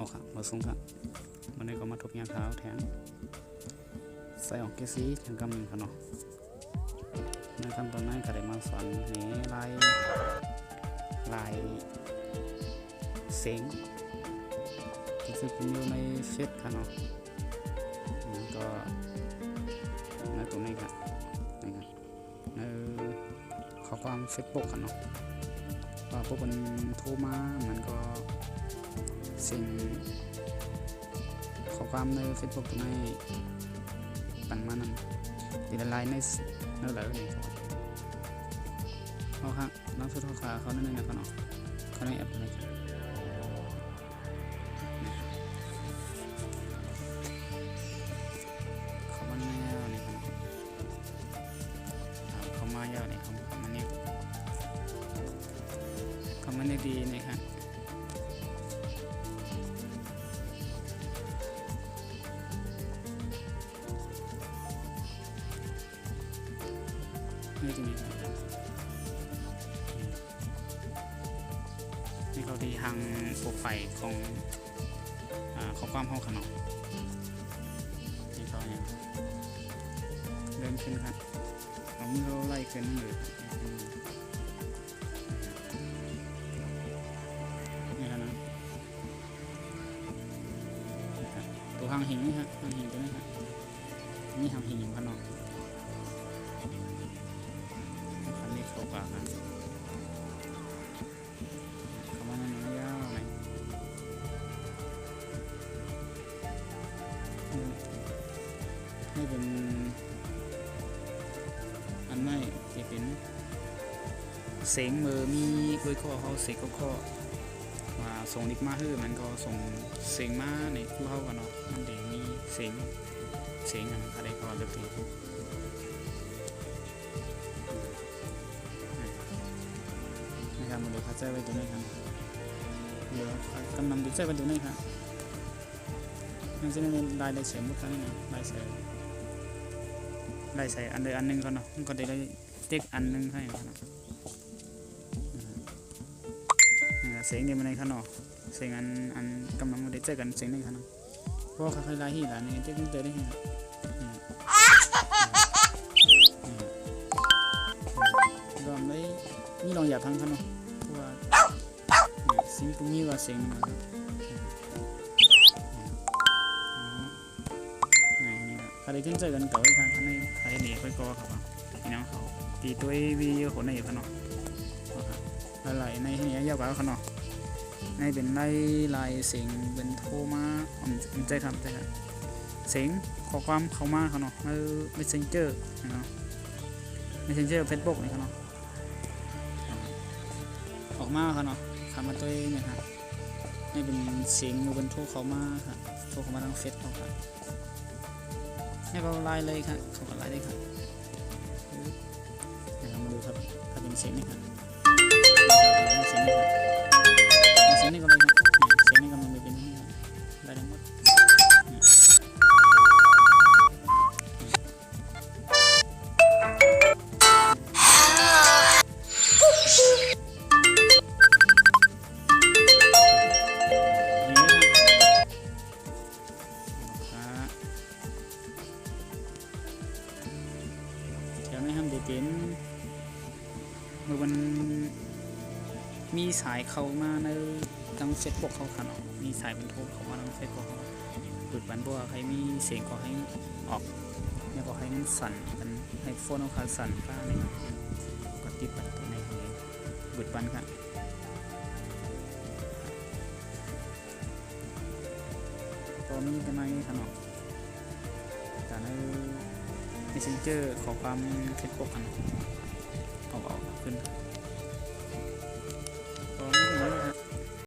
เอาค่ะมาส่งค่ะวันนี้ก็มาทบยาเท้าแทนใส่ออกเกซีถึงกำหนึ่งค่ะเนาะในขั้นตอนนั้นก็ได้มาสอนในลายเสียงที่ซึ่งเป็นอยู่ในเฟซค่ะเนาะก็ในตรงนี้ค่ะในข้อความเฟซบุ๊กค่ะเนาะว่าพวกมันโทรมามันก็สิ่งข้อความในเฟซบุ๊กตรงนี้ปันมานั่นดีละลายในเนื้อหลายเลยครับเอาค่ะน้องสุดท้ายเขานั่นเลยนะครับเนาะเขาในแอปอะไรครับเขามาแนวนี่ครับเขามาเยอะนี่เขามาเนี่ยเขามาเนี่ยดีนี่ครับนี่ตรงนี้นี่เขาดีทางโปรไฟล์ของข้อความห้องขนมนี่เขาเนี่ยเริ่มขึ้นครับเราไม่รู้ไล่ขึ้นเลยนี่ครับนะตัวหางหินนี่ครับหางหินตัวนี้ครับนี่หางหินขนมเขาปากนะเขามาในยาวไหนให้เป็นอันไม่ที่เป็นเสียงมือมีด้วยข้อเขาเสียงข้อว่าส่งลิกมาฮื้อมันก็ส่งเสียงมาในคู่เขากันเนาะมันเดี๋ยวมีเสียงอะไรก็เลือกที่มันเดี๋ยวเขาแจ้งไว้ตรงนี้ครับเดี๋ยวกำลังดูแจ้งไว้ตรงนี้ครับนั่นจะเป็นลายเสียงมุดกันนี่นะลายเสียอันใดอันหนึ่งก่อนเนาะมันก็ได้เต็กอันหนึ่งให้ครับเสียงเดียวมันในขนมเสียงอันกำลังได้แจ้งกันเสียงในขนมเพราะเขาเคยลายที่หลานนี่เต็กมันเจอได้ยังลองได้นี่ลองอย่าพังขนมสิ่งตรงนี้ว่าเสียงมันนี่ใครได้ขึ้นเจอกันเก่าอีกครั้งท่านในใครหนีไปก่อครับพี่น้องเขาตีตัววิดีโอคนในอยู่ขนมหลายในที่นี้ยาวกว่าขนมในเป็นลายเสียงเป็นโทรมาผมใจครับเสียงข้อความเข้ามาขนมMessenger เนาะMessenger Facebook นี่ขนมออกมาขนมคำมาตัวเนี่ยครับนี่เป็นเสียงมือบนโทรเขามาครับโทรเขามาทางเฟซเขาครับให้เราไล่เลยครับเขาก็ไล่ได้ครับเดี๋ยวเรามาดูครับถ้าเป็นเสียงนี่ครับเสียงนี่ครับเสียงนี่ก็เลยครับเสียงนี่ก็มันเป็นนี่ครับได้ทั้งหมดเป็นเมื่อวันมีสายเข้ามาในทางเฟซบุ๊กเขาค่ะเนาะมีสายเป็นโทรเข้ามาทางเฟซบุ๊กเขาเปิดบันบัวใครมีเสียงก็ให้ออกเนี่ยก็ให้มันสั่นกันให้โฟนเอาขาสั่นฟ้าเนี่ยก็ติดบันตัวในเลยเปิดบันค่ะก็มีกันไหมค่ะเนาะแต่ในMessenger ขอความเฟซบุ๊กกันออกขึ้นก็ไม่เป็นไร